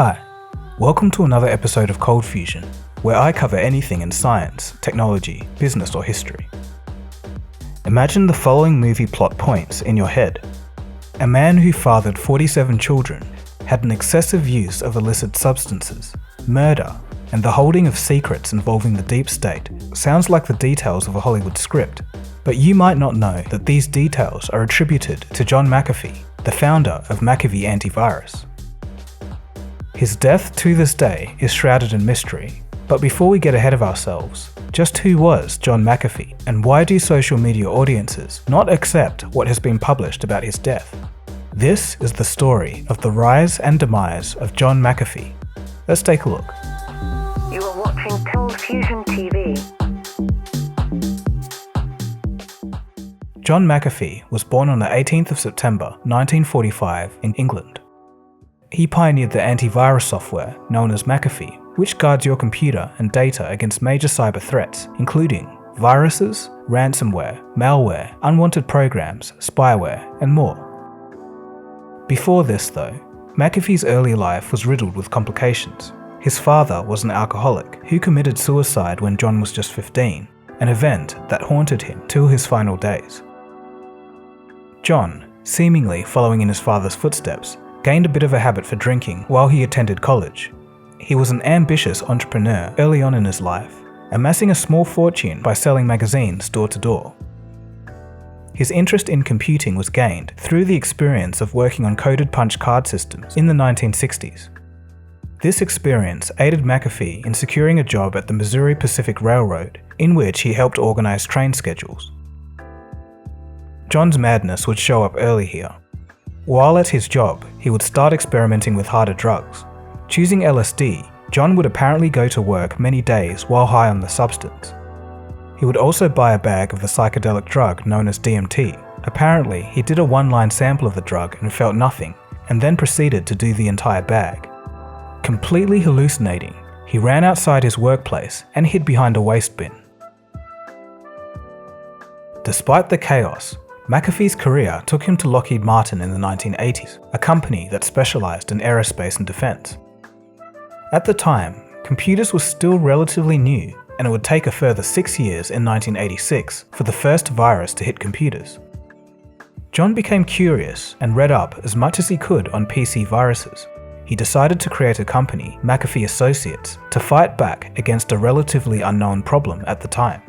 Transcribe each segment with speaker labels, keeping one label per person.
Speaker 1: Hi, welcome to another episode of Cold Fusion, where I cover anything in science, technology, business or history. Imagine the following movie plot points in your head. A man who fathered 47 children had an excessive use of illicit substances, murder, and the holding of secrets involving the deep state sounds like the details of a Hollywood script, but you might not know that these details are attributed to John McAfee, the founder of McAfee Antivirus. His death to this day is shrouded in mystery, but before we get ahead of ourselves, just who was John McAfee, and why do social media audiences not accept what has been published about his death? This is the story of the rise and demise of John McAfee. Let's take a look.
Speaker 2: You are watching Cold Fusion TV.
Speaker 1: John McAfee was born on the 18th of September 1945 in England. He pioneered the antivirus software known as McAfee, which guards your computer and data against major cyber threats, including viruses, ransomware, malware, unwanted programs, spyware, and more. Before this though, McAfee's early life was riddled with complications. His father was an alcoholic who committed suicide when John was just 15, an event that haunted him till his final days. John, seemingly following in his father's footsteps, gained a bit of a habit for drinking while he attended college. He was an ambitious entrepreneur early on in his life, amassing a small fortune by selling magazines door to door. His interest in computing was gained through the experience of working on coded punch card systems in the 1960s. This experience aided McAfee in securing a job at the Missouri Pacific Railroad, in which he helped organize train schedules. John's madness would show up early here. While at his job, he would start experimenting with harder drugs. Choosing LSD, John would apparently go to work many days while high on the substance. He would also buy a bag of the psychedelic drug known as DMT. Apparently, he did a one-line sample of the drug and felt nothing, and then proceeded to do the entire bag. Completely hallucinating, he ran outside his workplace and hid behind a waste bin. Despite the chaos, McAfee's career took him to Lockheed Martin in the 1980s, a company that specialized in aerospace and defense. At the time, computers were still relatively new, and it would take a further 6 years in 1986 for the first virus to hit computers. John became curious and read up as much as he could on PC viruses. He decided to create a company, McAfee Associates, to fight back against a relatively unknown problem at the time.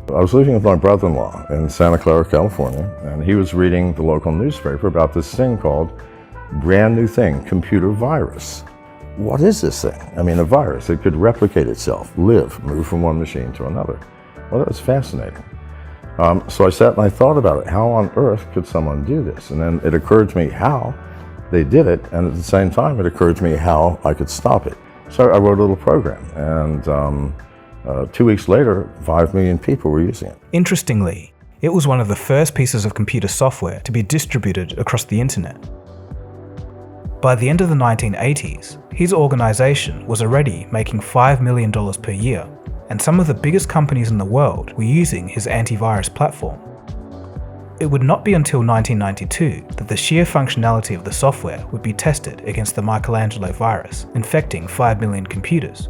Speaker 3: I was living with my brother-in-law in Santa Clara, California, and he was reading the local newspaper about this thing called brand new thing, computer virus. What is this thing? I mean, a virus, it could replicate itself, live, move from one machine to another. Well, that was fascinating. So I sat and I thought about it. How on earth could someone do this? And then it occurred to me how they did it, and at the same time it occurred to me how I could stop it. So I wrote a little program, and 2 weeks later, 5 million people were using it.
Speaker 1: Interestingly, it was one of the first pieces of computer software to be distributed across the internet. By the end of the 1980s, his organization was already making $5 million per year, and some of the biggest companies in the world were using his antivirus platform. It would not be until 1992 that the sheer functionality of the software would be tested against the Michelangelo virus, infecting 5 million computers.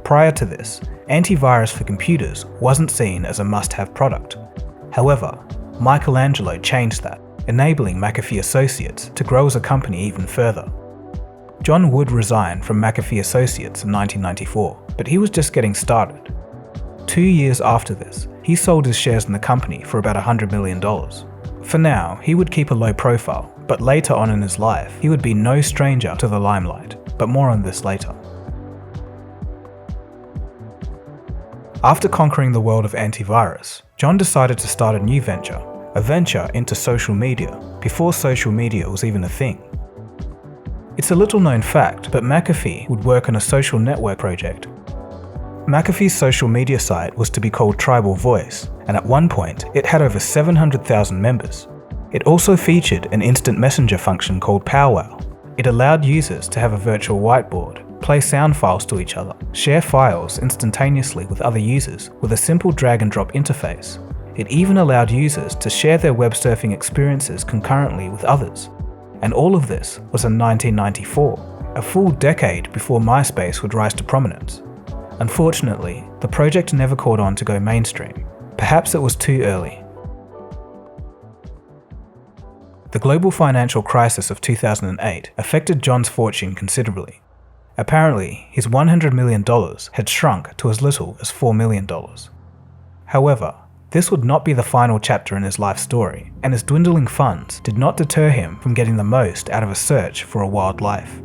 Speaker 1: Prior to this, antivirus for computers wasn't seen as a must-have product. However, Michelangelo changed that, enabling McAfee Associates to grow as a company even further. John would resign from McAfee Associates in 1994, but he was just getting started. 2 years after this, he sold his shares in the company for about $100 million. For now, he would keep a low profile, but later on in his life, he would be no stranger to the limelight, but more on this later. After conquering the world of antivirus, John decided to start a new venture, a venture into social media, before social media was even a thing. It's a little known fact, but McAfee would work on a social network project. McAfee's social media site was to be called Tribal Voice, and at one point it had over 700,000 members. It also featured an instant messenger function called Powwow. It allowed users to have a virtual whiteboard, play sound files to each other, share files instantaneously with other users with a simple drag and drop interface. It even allowed users to share their web surfing experiences concurrently with others. And all of this was in 1994. a full decade before MySpace would rise to prominence. Unfortunately, the project never caught on to go mainstream. Perhaps it was too early. The global financial crisis of 2008 affected John's fortune considerably. Apparently, his $100 million had shrunk to as little as $4 million. However, this would not be the final chapter in his life story, and his dwindling funds did not deter him from getting the most out of a search for a wild life.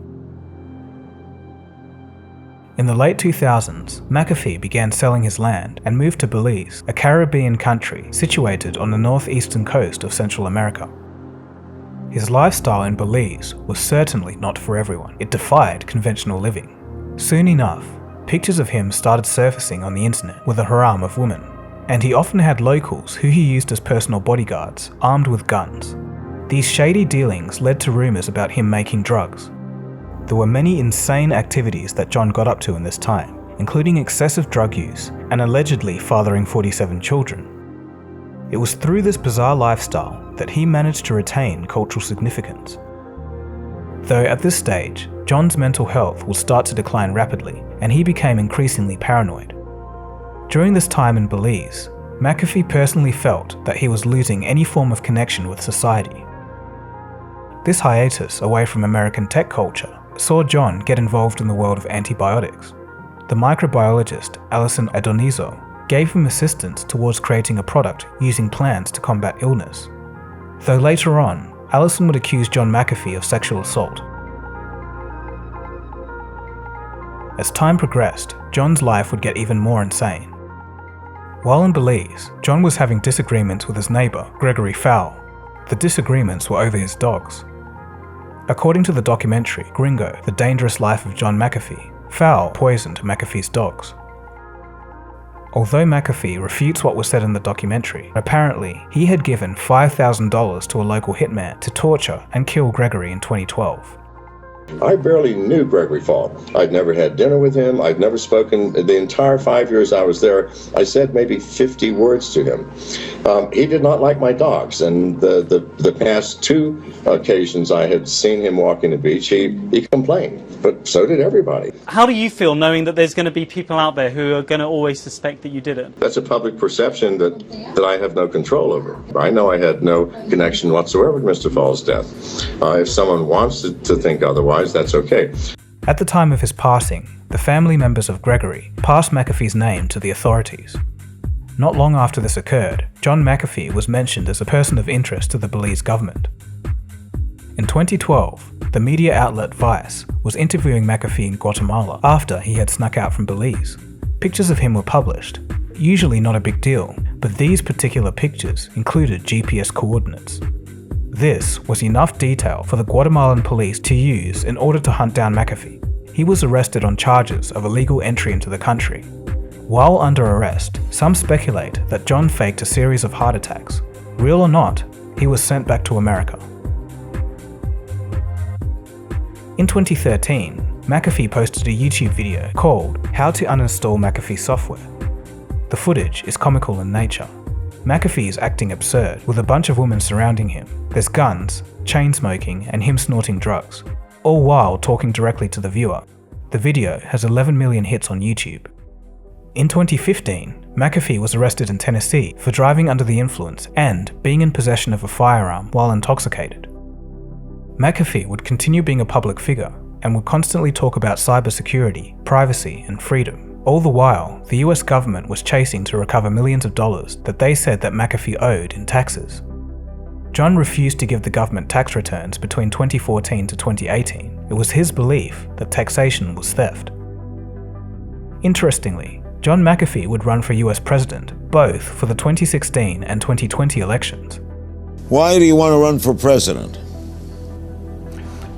Speaker 1: In the late 2000s, McAfee began selling his land and moved to Belize, a Caribbean country situated on the northeastern coast of Central America. His lifestyle in Belize was certainly not for everyone. It defied conventional living. Soon enough, pictures of him started surfacing on the internet with a harem of women, and he often had locals who he used as personal bodyguards, armed with guns. These shady dealings led to rumors about him making drugs. There were many insane activities that John got up to in this time, including excessive drug use and allegedly fathering 47 children. It was through this bizarre lifestyle that he managed to retain cultural significance. Though at this stage, John's mental health would start to decline rapidly, and he became increasingly paranoid. During this time in Belize, McAfee personally felt that he was losing any form of connection with society. This hiatus away from American tech culture saw John get involved in the world of antibiotics. The microbiologist Alison Adonizo gave him assistance towards creating a product using plants to combat illness. Though later on, Alison would accuse John McAfee of sexual assault. As time progressed, John's life would get even more insane. While in Belize, John was having disagreements with his neighbor, Gregory Fowle. The disagreements were over his dogs. According to the documentary Gringo: The Dangerous Life of John McAfee, Fowle poisoned McAfee's dogs. Although McAfee refutes what was said in the documentary, apparently he had given $5,000 to a local hitman to torture and kill Gregory in 2012.
Speaker 3: I barely knew Gregory Fowle. I'd never had dinner with him. I'd never spoken. The entire 5 years I was there, I said maybe 50 words to him. He did not like my dogs, and the past two occasions I had seen him walking the beach, he complained, but so did everybody.
Speaker 4: How do you feel knowing that there's going to be people out there who are going to always suspect that you did it?
Speaker 3: That's a public perception that I have no control over. I know I had no connection whatsoever with Mr. Fowle's death. If someone wants to think otherwise, that's okay.
Speaker 1: At the time of his passing, the family members of Gregory passed McAfee's name to the authorities. Not long after this occurred, John McAfee was mentioned as a person of interest to the Belize government. In 2012, the media outlet Vice was interviewing McAfee in Guatemala after he had snuck out from Belize. Pictures of him were published, usually not a big deal, but these particular pictures included GPS coordinates. This was enough detail for the Guatemalan police to use in order to hunt down McAfee. He was arrested on charges of illegal entry into the country. While under arrest, some speculate that John faked a series of heart attacks. Real or not, he was sent back to America. In 2013, McAfee posted a YouTube video called How to Uninstall McAfee Software. The footage is comical in nature. McAfee is acting absurd with a bunch of women surrounding him. There's guns, chain smoking, and him snorting drugs, all while talking directly to the viewer. The video has 11 million hits on YouTube. In 2015, McAfee was arrested in Tennessee for driving under the influence and being in possession of a firearm while intoxicated. McAfee would continue being a public figure and would constantly talk about cybersecurity, privacy, and freedom. All the while, the US government was chasing to recover millions of dollars that they said that McAfee owed in taxes. John refused to give the government tax returns between 2014 to 2018. It was his belief that taxation was theft. Interestingly, John McAfee would run for US president, both for the 2016 and 2020 elections.
Speaker 5: Why do you want to run for president?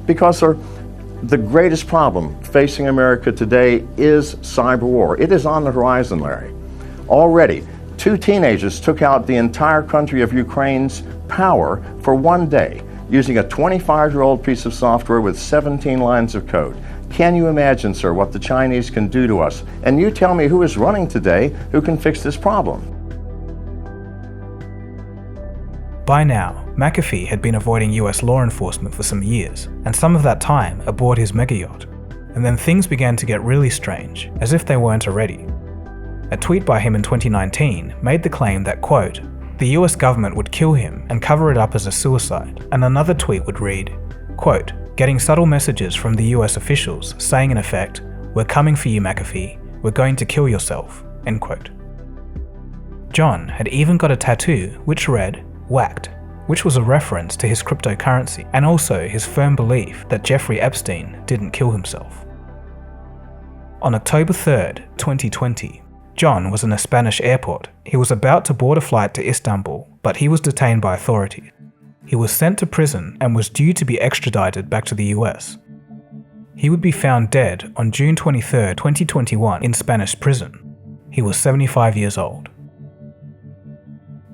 Speaker 3: Because, sir, the greatest problem facing America today is cyber war. It is on the horizon, Larry. Already, 2 teenagers took out the entire country of Ukraine's power for one day using a 25-year-old piece of software with 17 lines of code. Can you imagine, sir, what the Chinese can do to us? And you tell me who is running today who can fix this problem.
Speaker 1: By now, McAfee had been avoiding US law enforcement for some years, and some of that time aboard his mega yacht. and then things began to get really strange, as if they weren't already. A tweet by him in 2019 made the claim that, quote, the US government would kill him and cover it up as a suicide, and another tweet would read, quote, getting subtle messages from the US officials saying in effect, we're coming for you, McAfee, we're going to kill yourself, end quote. John had even got a tattoo which read, whacked, which was a reference to his cryptocurrency and also his firm belief that Jeffrey Epstein didn't kill himself. On October 3rd, 2020, John was in a Spanish airport. He was about to board a flight to Istanbul, but he was detained by authorities. He was sent to prison and was due to be extradited back to the US. He would be found dead on June 23, 2021 in Spanish prison. He was 75 years old.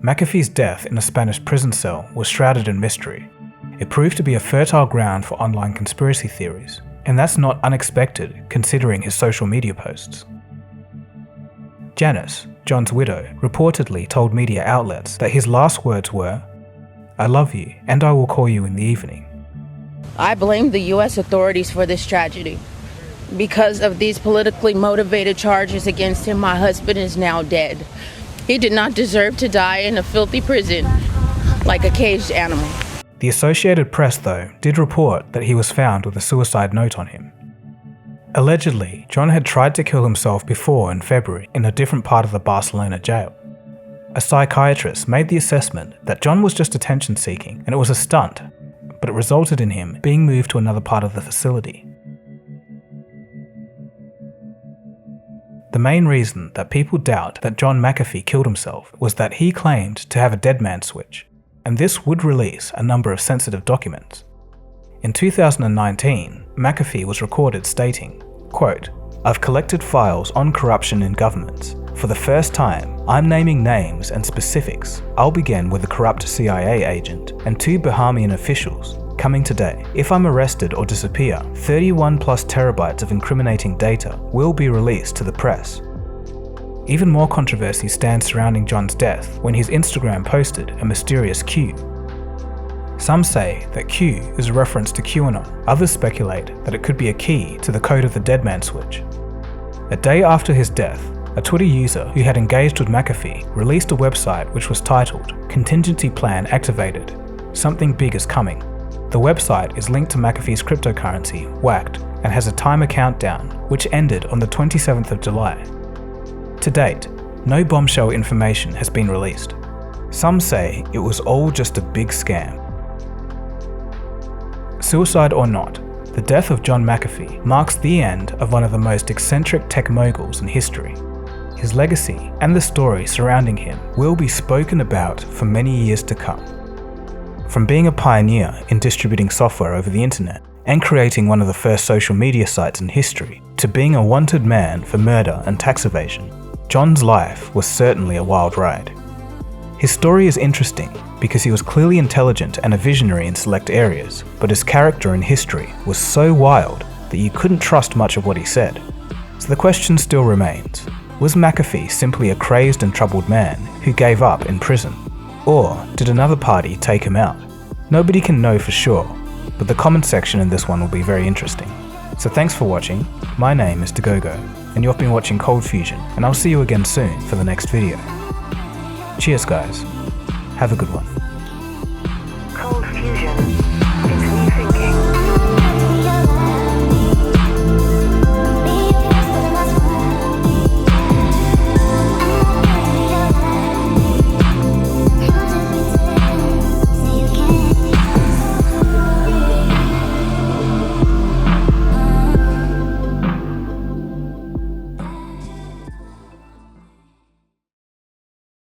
Speaker 1: McAfee's death in a Spanish prison cell was shrouded in mystery. It proved to be a fertile ground for online conspiracy theories, and that's not unexpected considering his social media posts. Janice, John's widow, reportedly told media outlets that his last words were, I love you and I will call you in the evening.
Speaker 6: I blame the U.S. authorities for this tragedy. Because of these politically motivated charges against him, my husband is now dead. He did not deserve to die in a filthy prison like a caged animal.
Speaker 1: The Associated Press, though, did report that he was found with a suicide note on him. Allegedly, John had tried to kill himself before in February in a different part of the Barcelona jail. A psychiatrist made the assessment that John was just attention seeking and it was a stunt, but it resulted in him being moved to another part of the facility. The main reason that people doubt that John McAfee killed himself was that he claimed to have a dead man switch, and this would release a number of sensitive documents. In 2019, McAfee was recorded stating, quote, I've collected files on corruption in governments. For the first time, I'm naming names and specifics. I'll begin with a corrupt CIA agent and 2 Bahamian officials. Coming today, if I'm arrested or disappear, 31 plus terabytes of incriminating data will be released to the press. Even more controversy stands surrounding John's death when his Instagram posted a mysterious Q. Some say that Q is a reference to QAnon. Others speculate that it could be a key to the code of the dead man switch. A day after his death, a Twitter user who had engaged with McAfee released a website which was titled Contingency Plan Activated. Something big is coming. The website is linked to McAfee's cryptocurrency, Whacked, and has a timer countdown, which ended on the 27th of July. To date, no bombshell information has been released. Some say it was all just a big scam. Suicide or not, the death of John McAfee marks the end of one of the most eccentric tech moguls in history. His legacy and the story surrounding him will be spoken about for many years to come. From being a pioneer in distributing software over the internet and creating one of the first social media sites in history, to being a wanted man for murder and tax evasion, John's life was certainly a wild ride. His story is interesting because he was clearly intelligent and a visionary in select areas, but his character and history was so wild that you couldn't trust much of what he said. So the question still remains, was McAfee simply a crazed and troubled man who gave up in prison? Or did another party take him out? Nobody can know for sure, but the comment section in this one will be very interesting. So thanks for watching. My name is Dagogo, and you've been watching Cold Fusion, and I'll see you again soon for the next video. Cheers guys. Have a good one.
Speaker 2: Cold Fusion.